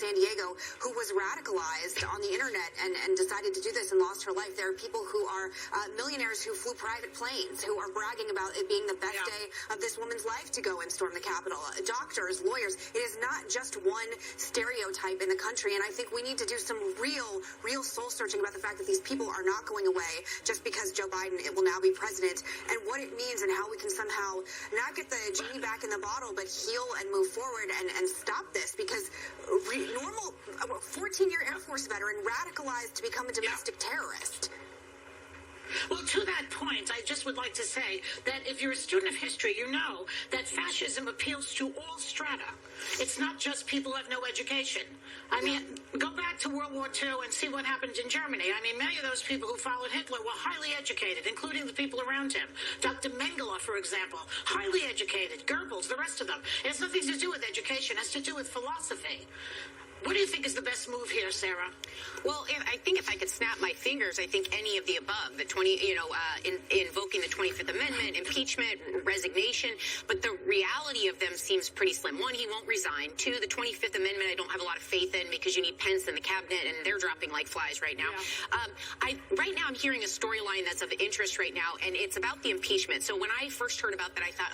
San Diego who was radicalized on the internet and decided to do this and lost her life. There are people who are millionaires who flew private planes who are bragging about it being the best day of this woman's life to go and storm the Capitol. Doctors, lawyers. It is not just one stereotype in the country, and I think we need to do some real soul searching about the fact that these people are not going away just because Joe Biden will now be president, and what it means and how we can somehow not get the genie back in the bottle, but heal and move forward and stop this, because normal 14-year Air Force veteran radicalized to become a domestic terrorist. Well, to that point, I just would like to say that if you're a student of history, you know that fascism appeals to all strata. It's not just people who have no education. I mean, go back to World War II and see what happened in Germany. I mean, many of those people who followed Hitler were highly educated, including the people around him. Dr. Mengele, for example, highly educated. Goebbels, the rest of them. It has nothing to do with education. It has to do with philosophy. What do you think is the best move here, Sarah? Well, I think if I could snap my fingers, I think any of the above, invoking the 25th Amendment, impeachment, resignation, but the reality of them seems pretty slim. One, he won't resign. Two, the 25th Amendment I don't have a lot of faith in because you need Pence in the cabinet and they're dropping like flies right now. Yeah. Right now I'm hearing a storyline that's of interest right now, and it's about the impeachment. So when I first heard about that, I thought,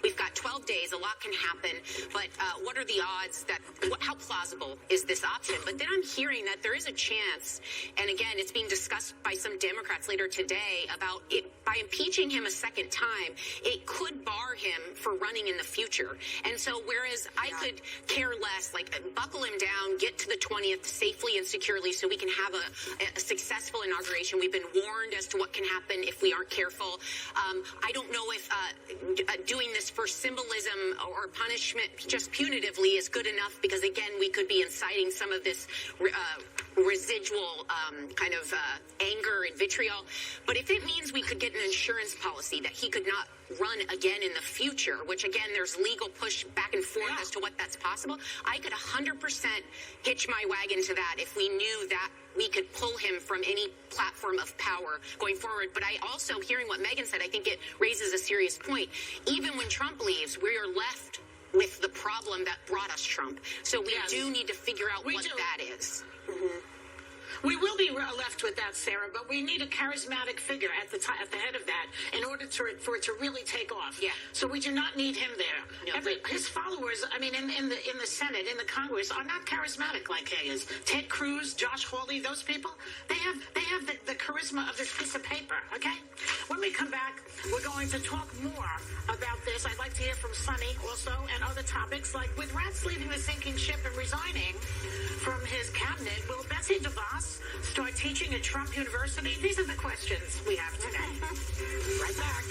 we've got 12 days, a lot can happen, but what are the odds that, how plausible is this option? But then I'm hearing that there is a chance, and again, it's being discussed by some Democrats later today about it, by impeaching him a second time, it could bar him for running in the future. And so whereas I could care less, like buckle him down, get to the 20th safely and securely so we can have a successful inauguration. We've been warned as to what can happen if we aren't careful. I don't know if doing this for symbolism or punishment just punitively is good enough, because again, we could be inciting some of this residual kind of anger and vitriol. But if it means we could get an insurance policy that he could not run again in the future, which again, there's legal push back and forth as to what that's possible, I could 100% hitch my wagon to that if we knew that we could pull him from any platform of power going forward. But I also, hearing what Megan said, I think it raises a serious point. Even when Trump leaves, we are left with the problem that brought us Trump. So we do need to figure out what that is. Mm-hmm. We will be left with that, Sarah, but we need a charismatic figure at the head of that in order for it to really take off. Yeah. So we do not need him there. No, his followers, I mean, in the Senate, in the Congress, are not charismatic like he is. Ted Cruz, Josh Hawley, those people, they have the charisma of this piece of paper. Okay. When we come back, we're going to talk more about this. I'd like to hear from Sonny also and other topics, like with Ratz leaving the sinking ship and resigning from his cabinet, will Betsy DeVos start teaching at Trump University? These are the questions we have today. Right back.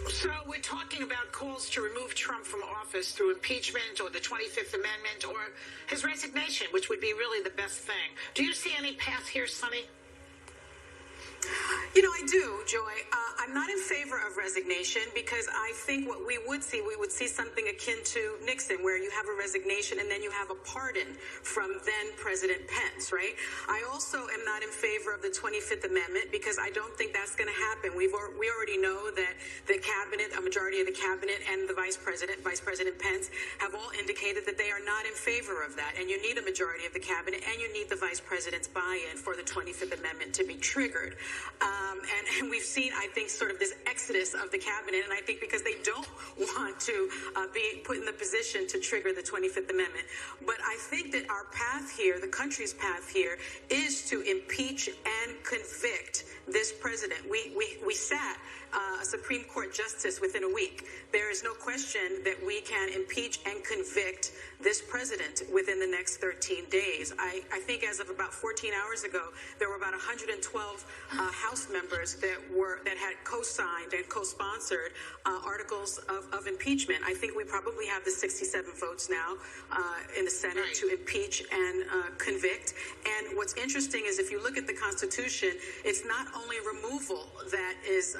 So we're talking about calls to remove Trump from office through impeachment or the 25th Amendment or his resignation, which would be really the best thing. Do you see any path here, Sonny? You know, I do, Joy. I'm not in favor of resignation because I think what we would see something akin to Nixon, where you have a resignation and then you have a pardon from then President Pence, right? I also am not in favor of the 25th Amendment because I don't think that's going to happen. We already know that the cabinet, a majority of the cabinet and the Vice President Pence have all indicated that they are not in favor of that. And you need a majority of the cabinet and you need the Vice President's buy-in for the 25th Amendment to be triggered. And we've seen, I think, sort of this exodus of the cabinet, and I think because they don't want to be put in the position to trigger the 25th Amendment. But I think that our path here, the country's path here, is to impeach and convict this president. We sat a Supreme Court justice within a week. There is no question that we can impeach and convict this president within the next 13 days. I think as of about 14 hours ago, there were about 112 House members that had co-signed and co-sponsored articles of impeachment. I think we probably have the 67 votes now in the Senate to impeach and convict. And what's interesting is if you look at the Constitution, it's not only removal that is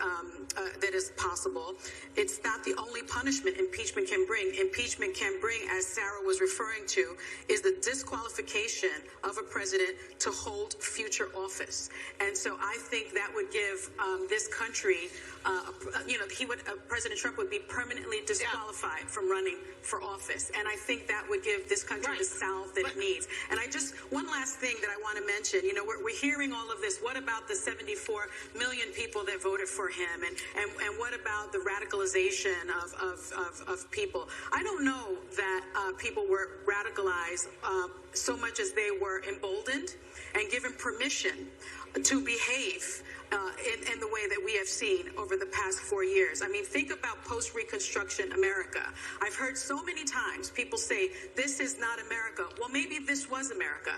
possible. It's not the only punishment impeachment can bring. Impeachment can bring, as Sarah was referring to, is the disqualification of a president to hold future office. And so I think that would give this country, President Trump would be permanently disqualified from running for office. And I think that would give this country the salve that it needs. And one last thing that I want to mention, we're hearing all of this. What about the 74 million people that voted for him? And what about the radicalization of people? I don't know that people were radicalized so much as they were emboldened and given permission to behave in the way that we have seen over the past 4 years. I mean, think about post-Reconstruction America. I've heard so many times people say, this is not America. Well, maybe this was America.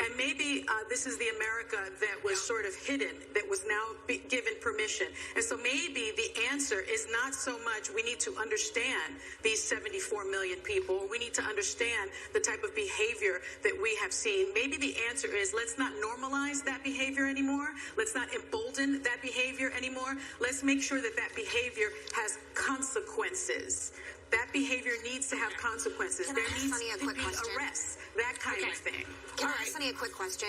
And maybe this is the America that was sort of hidden, that was now given permission. And so maybe the answer is not so much we need to understand these 74 million people. We need to understand the type of behavior that we have seen. Maybe the answer is let's not normalize that behavior anymore. Let's not embolden that behavior anymore. Let's make sure that that behavior has consequences. That behavior needs to have consequences. There needs to be arrests, that kind of thing. Can I ask Sunny a quick question?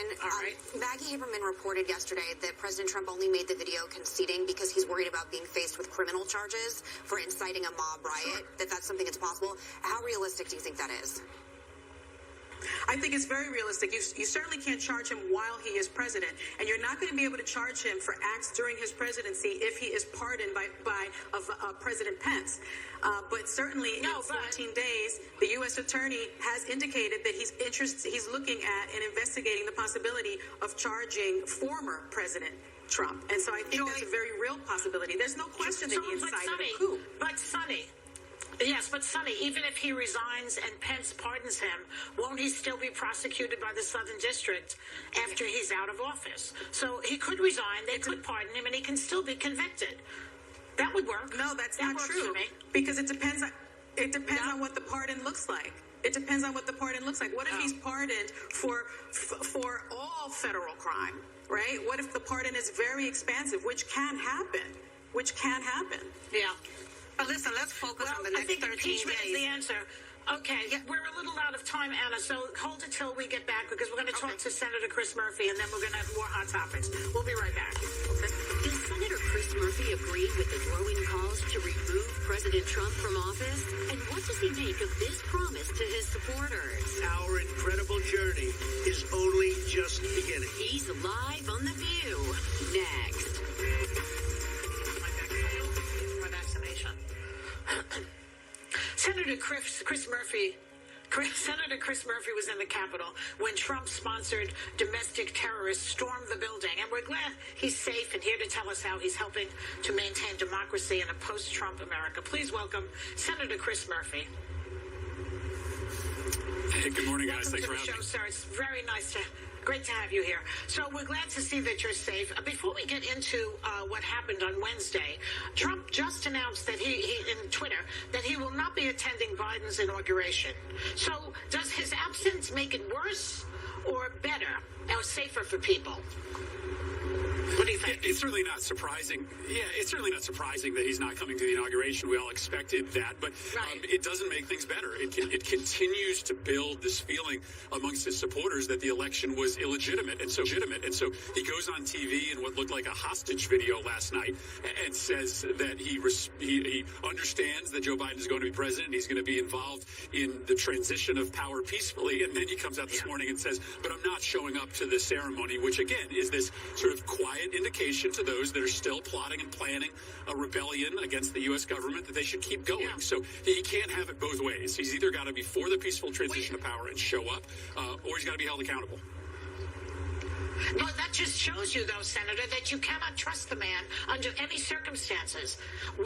Maggie Haberman reported yesterday that President Trump only made the video conceding because he's worried about being faced with criminal charges for inciting a mob riot, that's something that's possible. How realistic do you think that is? I think it's very realistic. You certainly can't charge him while he is president, and you're not going to be able to charge him for acts during his presidency if he is pardoned by President Pence. But certainly in 14 days, the U.S. Attorney has indicated that he's looking at and investigating the possibility of charging former President Trump. And so I think that's a very real possibility. There's no question that he incited a coup. But Sonny, even if he resigns and Pence pardons him, won't he still be prosecuted by the Southern District after he's out of office? So he could resign, they could pardon him, and he can still be convicted. That would work. No, that's not true. Because it depends on what the pardon looks like. It depends on what the pardon looks like. What if he's pardoned for all federal crime, right? What if the pardon is very expansive, which can happen? Yeah. But listen, let's focus on the next 13 days. I think impeachment is the answer. Okay, we're a little out of time, Anna, so hold it till we get back because we're going to talk to Senator Chris Murphy and then we're going to have more hot topics. We'll be right back. Okay. Does Senator Chris Murphy agree with the growing calls to remove President Trump from office? And what does he make of this promise to his supporters? Our incredible journey is only just beginning. He's live on The View. Next. Senator Chris Murphy was in the Capitol when Trump-sponsored domestic terrorists stormed the building, and we're glad he's safe and here to tell us how he's helping to maintain democracy in a post-Trump America. Please welcome Senator Chris Murphy. Hey, good morning, guys. Welcome Thanks for to the having show, me. sir. It's very nice great to have you here. So we're glad to see that you're safe. Before we get into what happened on Wednesday, Trump just announced that he in Twitter that he will not be attending Biden's inauguration. So does his absence make it worse or better or safer for people? What do you think? It's certainly not surprising. Yeah, it's certainly not surprising that he's not coming to the inauguration. We all expected that, but it doesn't make things better. It continues to build this feeling amongst his supporters that the election was illegitimate and so legitimate. And so he goes on TV in what looked like a hostage video last night and says that he understands that Joe Biden is going to be president. He's going to be involved in the transition of power peacefully. And then he comes out this morning and says, but I'm not showing up to the ceremony, which again is this sort of quiet indication to those that are still plotting and planning a rebellion against the U.S. government that they should keep going. So he can't have it both ways. He's either got to be for the peaceful transition of power and show up, or he's got to be held accountable. No, that just shows you, though, Senator, that you cannot trust the man under any circumstances.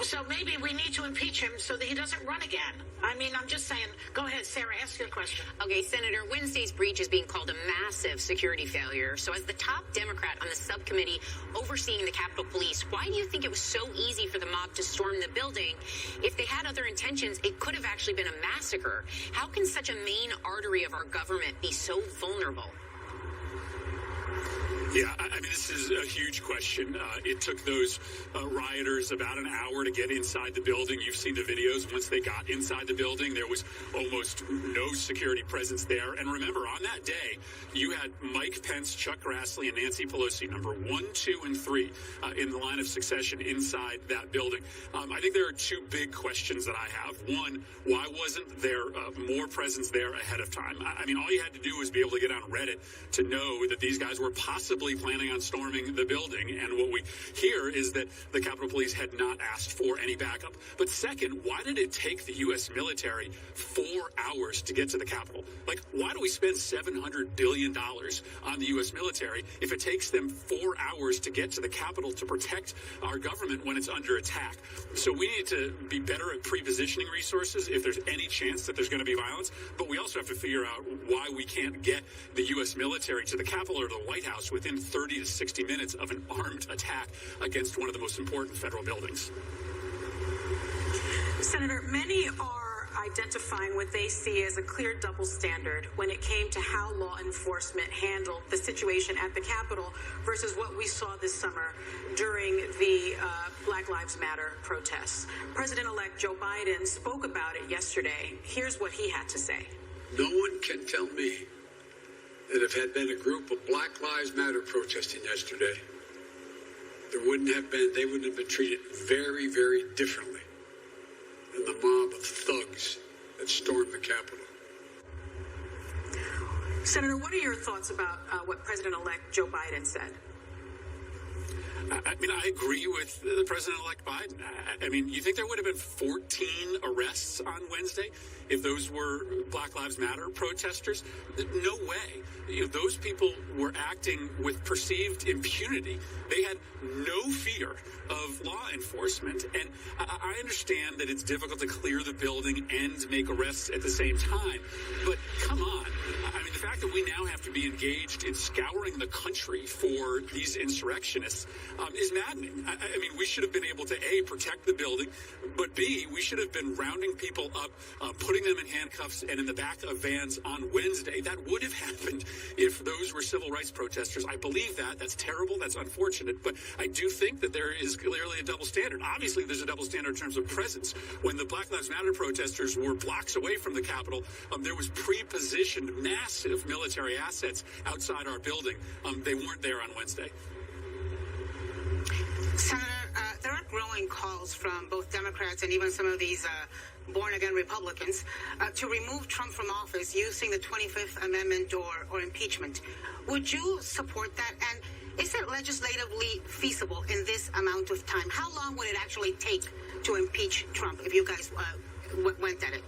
So maybe we need to impeach him so that he doesn't run again. I mean, I'm just saying. Go ahead, Sarah, ask your question. Okay, Senator, Wednesday's breach is being called a massive security failure. So as the top Democrat on the subcommittee overseeing the Capitol Police, why do you think it was so easy for the mob to storm the building? If they had other intentions, it could have actually been a massacre. How can such a main artery of our government be so vulnerable? Yeah, I mean, this is a huge question. It took those rioters about an hour to get inside the building. You've seen the videos. Once they got inside the building, there was almost no security presence there. And remember, on that day, you had Mike Pence, Chuck Grassley, and Nancy Pelosi, number 1, 2, and 3, in the line of succession inside that building. I think there are two big questions that I have. One, why wasn't there more presence there ahead of time? I mean, all you had to do was be able to get on Reddit to know that these guys were possibly planning on storming the building. And what we hear is that the Capitol Police had not asked for any backup. But second, why did it take the U.S. military 4 hours to get to the Capitol? Like, why do we spend $700 billion on the U.S. military if it takes them 4 hours to get to the Capitol to protect our government when it's under attack? So we need to be better at pre-positioning resources if there's any chance that there's going to be violence. But we also have to figure out why we can't get the U.S. military to the Capitol or the White House within 30 to 60 minutes of an armed attack against one of the most important federal buildings. Senator, many are identifying what they see as a clear double standard when it came to how law enforcement handled the situation at the Capitol versus what we saw this summer during the Black Lives Matter protests. President-elect Joe Biden spoke about it yesterday. Here's what he had to say. No one can tell me that if had been a group of Black Lives Matter protesting yesterday, they wouldn't have been treated very, very differently than the mob of thugs that stormed the Capitol. Senator, what are your thoughts about what President-elect Joe Biden said? I mean, I agree with the President-elect Biden. I mean, you think there would have been 14 arrests on Wednesday if those were Black Lives Matter protesters? No way. You know, those people were acting with perceived impunity. They had no fear of law enforcement. And I understand that it's difficult to clear the building and make arrests at the same time. But come on. I mean, the fact that we now have to be engaged in scouring the country for these insurrectionists is maddening. I mean, we should have been able to, A, protect the building, but B, we should have been rounding people up, putting them in handcuffs and in the back of vans on Wednesday. That would have happened if those were civil rights protesters. I believe that. That's terrible. That's unfortunate. But I do think that there is clearly a double standard. Obviously, there's a double standard in terms of presence. When the Black Lives Matter protesters were blocks away from the Capitol, there was pre-positioned massive military assets outside our building. They weren't there on Wednesday. Senator, there are growing calls from both Democrats and even some of these born-again Republicans to remove Trump from office using the 25th Amendment or impeachment. Would you support that? And is it legislatively feasible in this amount of time? How long would it actually take to impeach Trump if you guys went at it?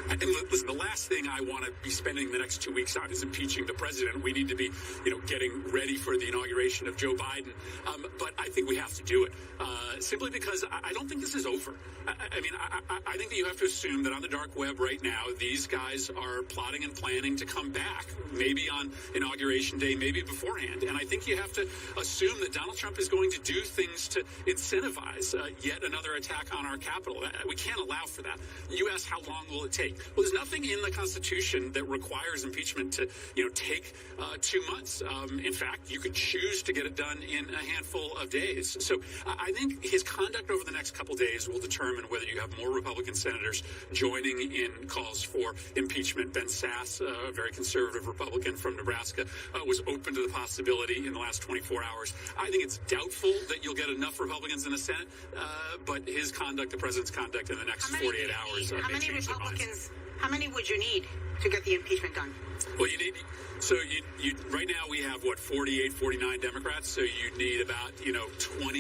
And listen, the last thing I want to be spending the next 2 weeks on is impeaching the president. We need to be, getting ready for the inauguration of Joe Biden. But I think we have to do it simply because I don't think this is over. I think that you have to assume that on the dark web right now, these guys are plotting and planning to come back, maybe on Inauguration Day, maybe beforehand. And I think you have to assume that Donald Trump is going to do things to incentivize yet another attack on our Capitol. We can't allow for that. You ask, how long will it take? Well, there's nothing in the Constitution that requires impeachment to, take 2 months. In fact, you could choose to get it done in a handful of days. So I think his conduct over the next couple days will determine whether you have more Republican senators joining in calls for impeachment. Ben Sasse, a very conservative Republican from Nebraska, was open to the possibility in the last 24 hours. I think it's doubtful that you'll get enough Republicans in the Senate, but his conduct, the president's conduct in the next 48 hours may change their minds. How many would you need to get the impeachment done? Well, you need, so you right now we have 48, 49 Democrats. So you need about,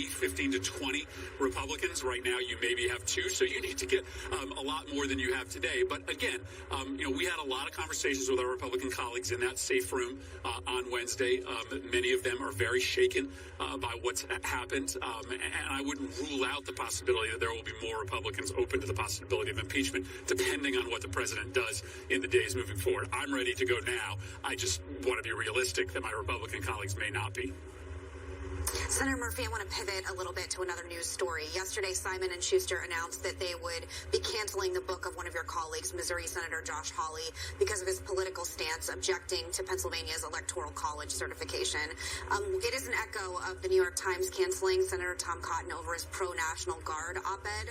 15 to 20 Republicans. Right now you maybe have 2. So you need to get a lot more than you have today. But again, we had a lot of conversations with our Republican colleagues in that safe room on Wednesday. Many of them are very shaken by what's happened. And I wouldn't rule out the possibility that there will be more Republicans open to the possibility of impeachment, depending on what the president does in the days moving forward. I'm ready to go now. I just want to be realistic that my Republican colleagues may not be. Senator Murphy, I want to pivot a little bit to another news story. Yesterday, Simon & Schuster announced that they would be canceling the book of one of your colleagues, Missouri Senator Josh Hawley, because of his political stance objecting to Pennsylvania's Electoral College certification. It is an echo of the New York Times canceling Senator Tom Cotton over his pro-National Guard op-ed.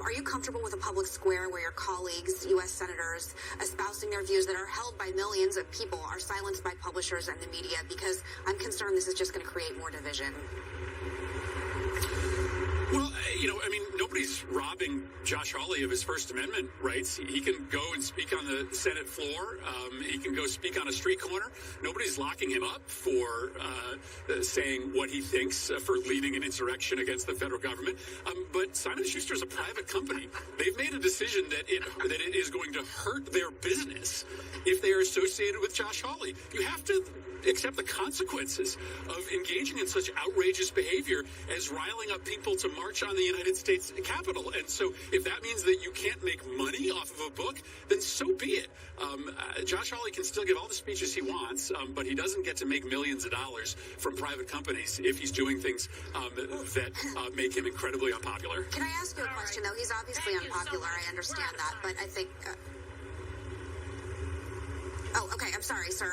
Are you comfortable with a public square where your colleagues, U.S. senators, espousing their views that are held by millions of people are silenced by publishers and the media? Because I'm concerned this is just going to create more division. Well, nobody's robbing Josh Hawley of his First Amendment rights. He can go and speak on the Senate floor. He can go speak on a street corner. Nobody's locking him up for saying what he thinks, for leading an insurrection against the federal government. But Simon & Schuster is a private company. They've made a decision that it is going to hurt their business if they are associated with Josh Hawley. You have to accept the consequences of engaging in such outrageous behavior as riling up people to march on the United States Capitol. And so if that means that you can't make money off of a book, then so be it. Josh Hawley can still give all the speeches he wants, but he doesn't get to make millions of dollars from private companies if he's doing things that make him incredibly unpopular. Can I ask you a question, though? He's obviously unpopular. I understand that, but I think... Oh, okay. I'm sorry, sir.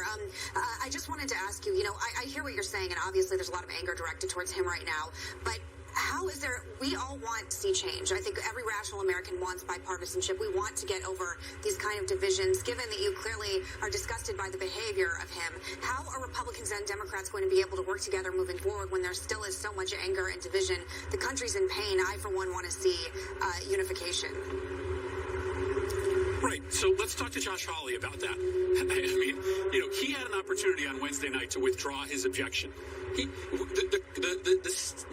I just wanted to ask you, I hear what you're saying, and obviously there's a lot of anger directed towards him right now, but how is there, we all want to see change. I think every rational American wants bipartisanship. We want to get over these kind of divisions. Given that you clearly are disgusted by the behavior of him, how are Republicans and Democrats going to be able to work together moving forward when there still is so much anger and division? The country's in pain. I, for one, want to see unification. Right. So let's talk to Josh Hawley about that. He had an opportunity on Wednesday night to withdraw his objection. The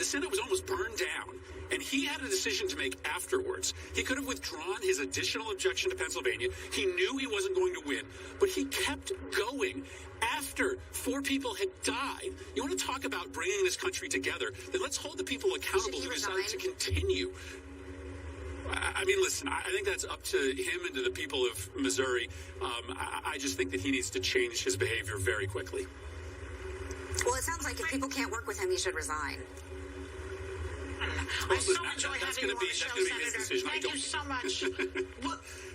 Senate was almost burned down, and he had a decision to make afterwards. He could have withdrawn his additional objection to Pennsylvania. He knew he wasn't going to win, but he kept going after 4 people had died. You want to talk about bringing this country together? Then let's hold the people accountable who decided to continue. Listen, I think that's up to him and to the people of Missouri. I just think that he needs to change his behavior very quickly. Well, it sounds like if people can't work with him, he should resign. I so enjoy having you on the show, Senator. Thank you so much.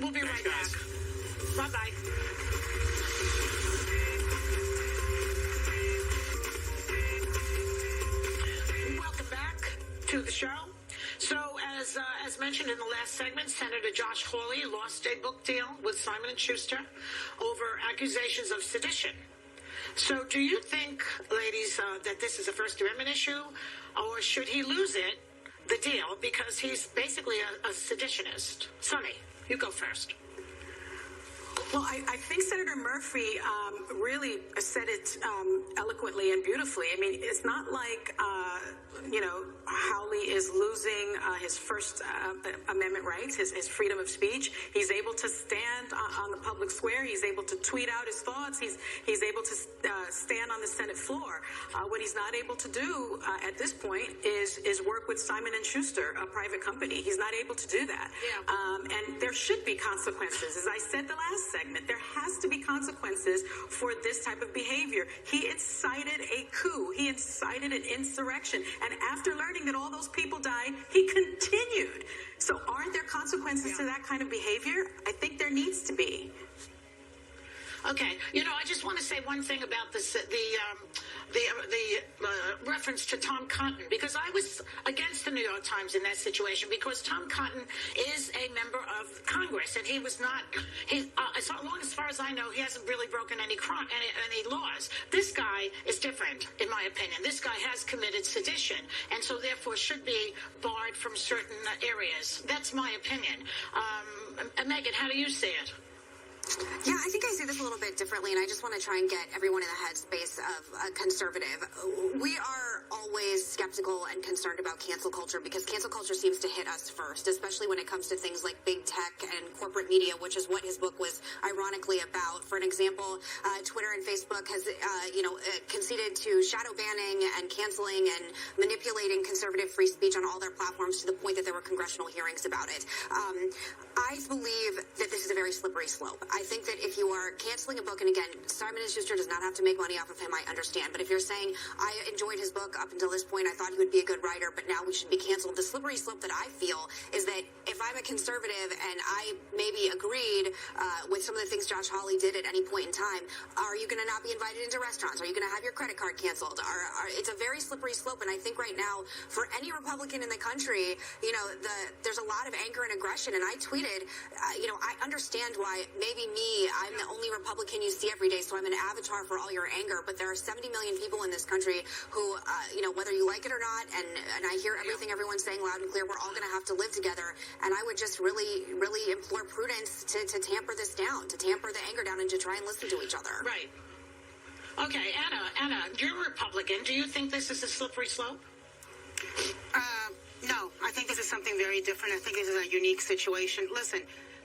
We'll be right back. Bye-bye. Welcome back to the show. So, as mentioned in the last segment, Senator Josh Hawley lost a book deal with Simon & Schuster over accusations of sedition. So, do you think, ladies, that this is a First Amendment issue, or should he lose it, the deal, because he's basically a seditionist? Sonny, you go first. Well, I think Senator Murphy really said it eloquently and beautifully. It's not like, Hawley is losing his First Amendment rights, his freedom of speech. He's able to stand on the public square. He's able to tweet out his thoughts. He's able to stand on the Senate floor. What he's not able to do at this point is work with Simon & Schuster, a private company. He's not able to do that. Yeah. And there should be consequences. As I said the last segment, there has to be consequences for this type of behavior. He incited a coup. He incited an insurrection. And after learning that all those people died, he continued. So aren't there consequences to that kind of behavior? I think there needs to be. Okay, I just want to say one thing about this, the reference to Tom Cotton, because I was against the New York Times in that situation, because Tom Cotton is a member of Congress, and he was not. As far as I know, he hasn't really broken any laws. This guy is different, in my opinion. This guy has committed sedition, and so therefore should be barred from certain areas. That's my opinion. Megan, how do you see it? Yeah, I think I see this a little bit differently, and I just want to try and get everyone in the headspace of a conservative. We are always skeptical and concerned about cancel culture because cancel culture seems to hit us first, especially when it comes to things like big tech and corporate media, which is what his book was ironically about. For an example, Twitter and Facebook has, conceded to shadow banning and canceling and manipulating conservative free speech on all their platforms to the point that there were congressional hearings about it. I believe that this is a very slippery slope. I think that if you are canceling a book, and again, Simon & Schuster does not have to make money off of him, I understand. But if you're saying, I enjoyed his book, Up until this point, I thought he would be a good writer, but now we should be canceled. The slippery slope that I feel is that if I'm a conservative and I maybe agreed with some of the things Josh Hawley did at any point in time, are you going to not be invited into restaurants? Are you going to have your credit card canceled? It's a very slippery slope, and I think right now, for any Republican in the country, you know, there's a lot of anger and aggression, and I tweeted, I understand why maybe I'm the only Republican you see every day, so I'm an avatar for all your anger, but there are 70 million people in this country who, whether you like it or not, and I hear everything everyone's saying loud and clear, we're all going to have to live together, and I would just really, really implore prudence to tamper this down, to tamper the anger down, and to try and listen to each other. Right. Okay, Anna, you're a Republican. Do you think this is a slippery slope? No, I think this is something very different. I think this is a unique situation. Listen,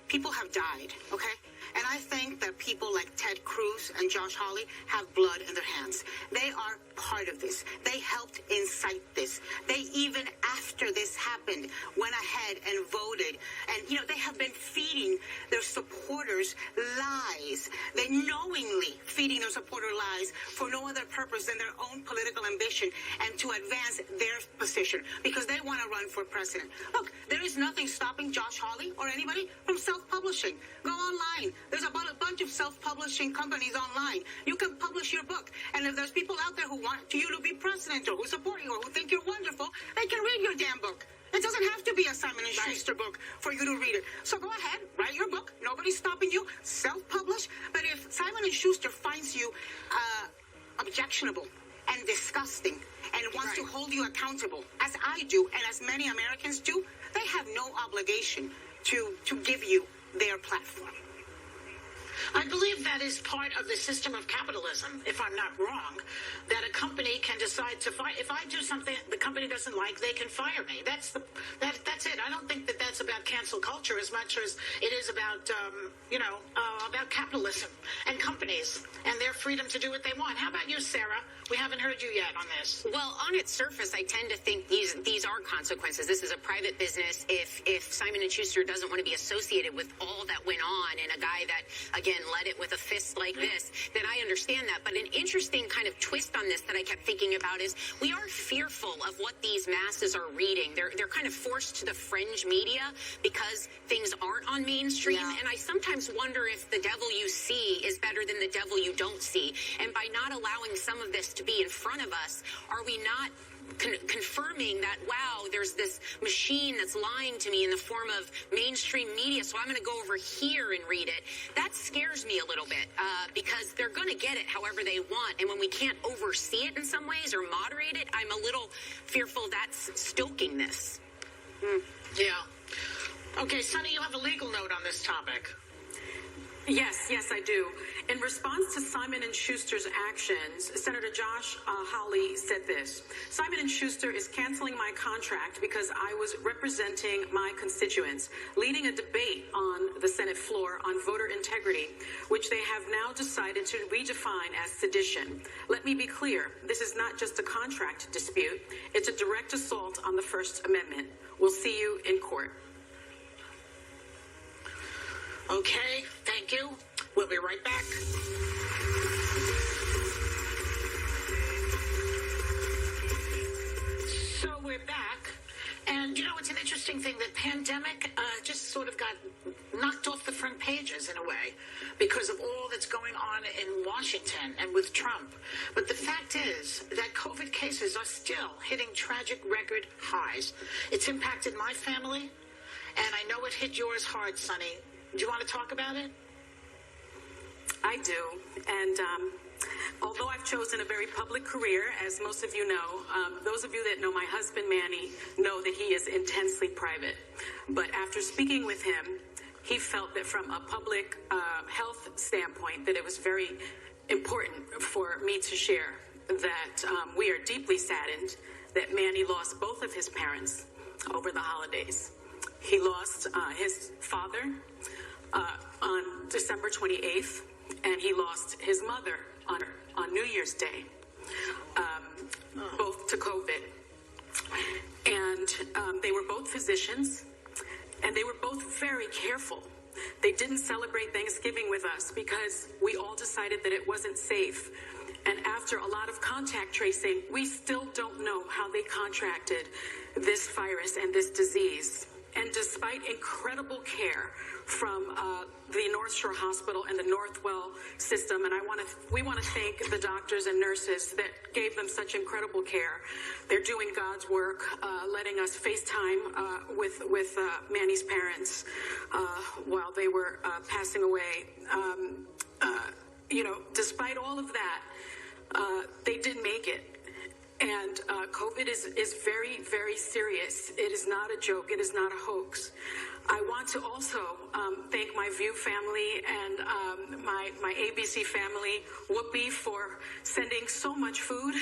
people have died, okay? And I think that people like Ted Cruz and Josh Hawley have blood in their hands. They are part of this. They helped incite this. They, even after this happened, went ahead and voted. And, they have been feeding their supporters lies. They knowingly feeding their supporter lies for no other purpose than their own political ambition and to advance their position because they want to run for president. Look, there is nothing stopping Josh Hawley or anybody from self-publishing. Go online. There's a bunch of self-publishing companies online. You can publish your book. And if there's people out there who want you to be president or who support you or who think you're wonderful, they can read your damn book. It doesn't have to be a Simon & Schuster book for you to read it. So go ahead, write your book. Nobody's stopping you. Self-publish. But if Simon & Schuster finds you objectionable and disgusting and wants to hold you accountable, as I do and as many Americans do, they have no obligation to give you their platform. I believe that is part of the system of capitalism, if I'm not wrong, that a company can decide to fire. If I do something the company doesn't like, they can fire me. That's it. I don't think that that's about cancel culture as much as it is about, about capitalism and companies and their freedom to do what they want. How about you, Sarah? We haven't heard you yet on this. Well, on its surface, I tend to think these are consequences. This is a private business. If Simon & Schuster doesn't want to be associated with all that went on and a guy that, again, led it with a fist like this, then I understand that. But an interesting kind of twist on this that I kept thinking about is we are fearful of what these masses are reading. They're kind of forced to the fringe media because things aren't on mainstream. Yeah. And I sometimes wonder if the devil you see is better than the devil you don't see. And by not allowing some of this to be in front of us, are we not confirming that, wow, there's this machine that's lying to me in the form of mainstream media, so I'm going to go over here and read it? That scares me a little bit because they're going to get it however they want, and when we can't oversee it in some ways or moderate it, I'm a little fearful that's stoking this. Yeah. Okay, Sonny, you have a legal note on this topic. Yes, I do. In response to Simon & Schuster's actions, Senator Josh Hawley said this: Simon & Schuster is canceling my contract because I was representing my constituents, leading a debate on the Senate floor on voter integrity, which they have now decided to redefine as sedition. Let me be clear, this is not just a contract dispute. It's a direct assault on the First Amendment. We'll see you in court. Okay, thank you. We'll be right back. So we're back. And, it's an interesting thing. The pandemic just sort of got knocked off the front pages in a way because of all that's going on in Washington and with Trump. But the fact is that COVID cases are still hitting tragic record highs. It's impacted my family, and I know it hit yours hard, Sonny. Do you want to talk about it? I do. And although I've chosen a very public career, as most of you know, those of you that know my husband, Manny, know that he is intensely private. But after speaking with him, he felt that from a public health standpoint, that it was very important for me to share that we are deeply saddened that Manny lost both of his parents over the holidays. He lost his father on December 28th, and he lost his mother on New Year's Day, both to COVID. And they were both physicians, and they were both very careful. They didn't celebrate Thanksgiving with us because we all decided that it wasn't safe. And after a lot of contact tracing, we still don't know how they contracted this virus and this disease. And despite incredible care from the North Shore Hospital and the Northwell system, and we want to thank the doctors and nurses that gave them such incredible care. They're doing God's work, letting us FaceTime with Manny's parents while they were passing away. Despite all of that, they did make it. And COVID is very, very serious. It is not a joke. It is not a hoax. I want to also thank my View family and my ABC family, Whoopi, for sending so much food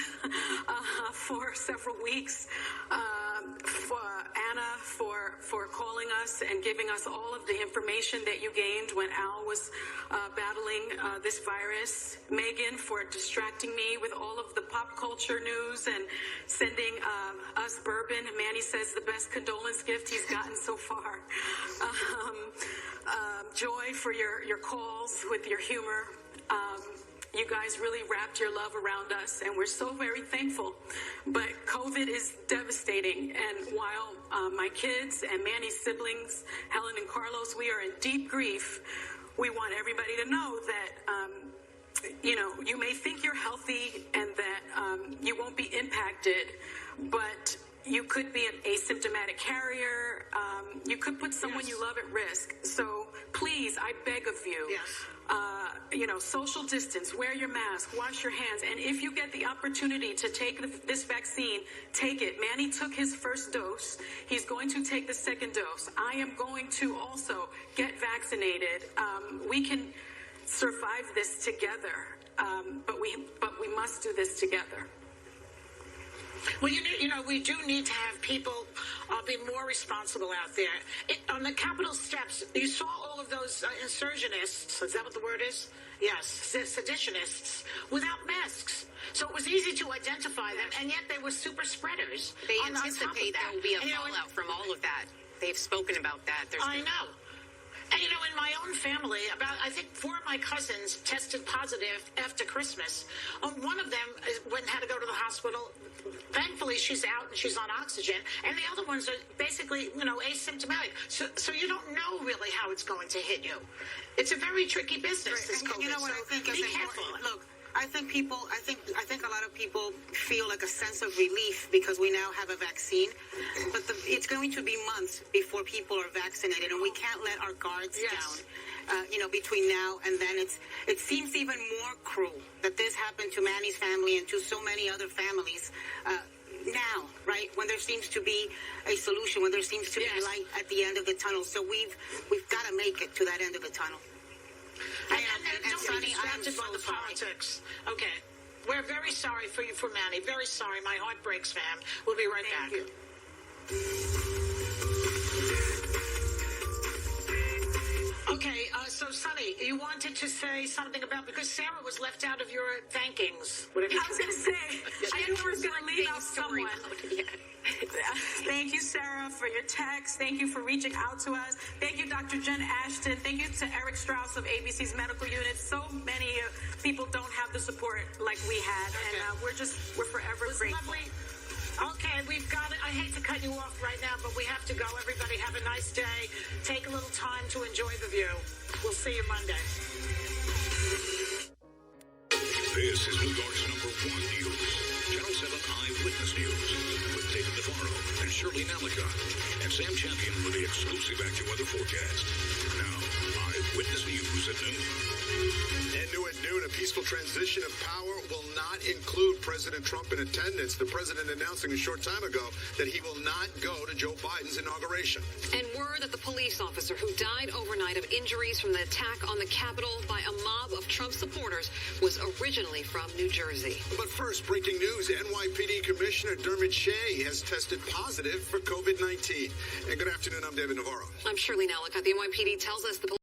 for several weeks, for Anna for calling us and giving us all of the information that you gained when Al was battling this virus, Megan for distracting me with all of the pop culture news and sending us bourbon. Manny says the best condolence gift he's gotten so far. Joy for your calls with your humor. You guys really wrapped your love around us, and we're so very thankful. But COVID is devastating, and while my kids and Manny's siblings, Helen and Carlos, we are in deep grief, we want everybody to know that, you may think you're healthy and that you won't be impacted, but you could be an asymptomatic carrier. You could put someone you love at risk. So please, I beg of you, social distance, wear your mask, wash your hands. And if you get the opportunity to take this vaccine, take it. Manny took his first dose. He's going to take the second dose. I am going to also get vaccinated. We can survive this together, but we must do this together. Well, we do need to have people be more responsible out there. On the Capitol steps, you saw all of those insurgentists. Is that what the word is? Yes, seditionists without masks. So it was easy to identify them, and yet they were super spreaders. They anticipate there will be a fallout from all of that. They've spoken about that. I know. And, in my own family, I think 4 of my cousins tested positive after Christmas. One of them had to go to the hospital. Thankfully, she's out and she's on oxygen. And the other ones are basically, asymptomatic. So you don't know really how it's going to hit you. It's a very tricky business, this COVID. You know what I think is important? Look, I think a lot of people feel like a sense of relief because we now have a vaccine, but it's going to be months before people are vaccinated, and we can't let our guards down. Between now and then, it seems even more cruel that this happened to Manny's family and to so many other families. Now, right, when there seems to be a solution, when there seems to be light at the end of the tunnel. So we've got to make it to that end of the tunnel. And don't be distracted by the politics. Okay. We're very sorry for you, for Manny. Very sorry. My heart breaks, fam. We'll be right back. Thank you. Okay, so Sonny, you wanted to say something about, because Sarah was left out of your thankings. I was going to say, I knew I was going to leave out someone. Thank you, Sarah, for your text. Thank you for reaching out to us. Thank you, Dr. Jen Ashton. Thank you to Eric Strauss of ABC's medical unit. So many people don't have the support like we had, and we're forever grateful. Lovely. Okay, we've got it. I hate to cut you off right now, but we have to go. Everybody have a nice day. Take a little time to enjoy the view. We'll see you Monday. This is New York's #1 news. Channel 7 Eyewitness News with David Navarro and Shirley Nalica and Sam Champion with the exclusive AccuWeather forecast. Now, Eyewitness News at noon. And new at noon, a peaceful transition of power will not include President Trump in attendance. The president announcing a short time ago that he will not go to Joe Biden's inauguration. And word that the police officer who died overnight of injuries from the attack on the Capitol by a mob of Trump supporters was originally from New Jersey. But first, breaking news, NYPD Commissioner Dermot Shea has tested positive for COVID-19. And good afternoon, I'm David Navarro. I'm Shirley Nalica. The NYPD tells us the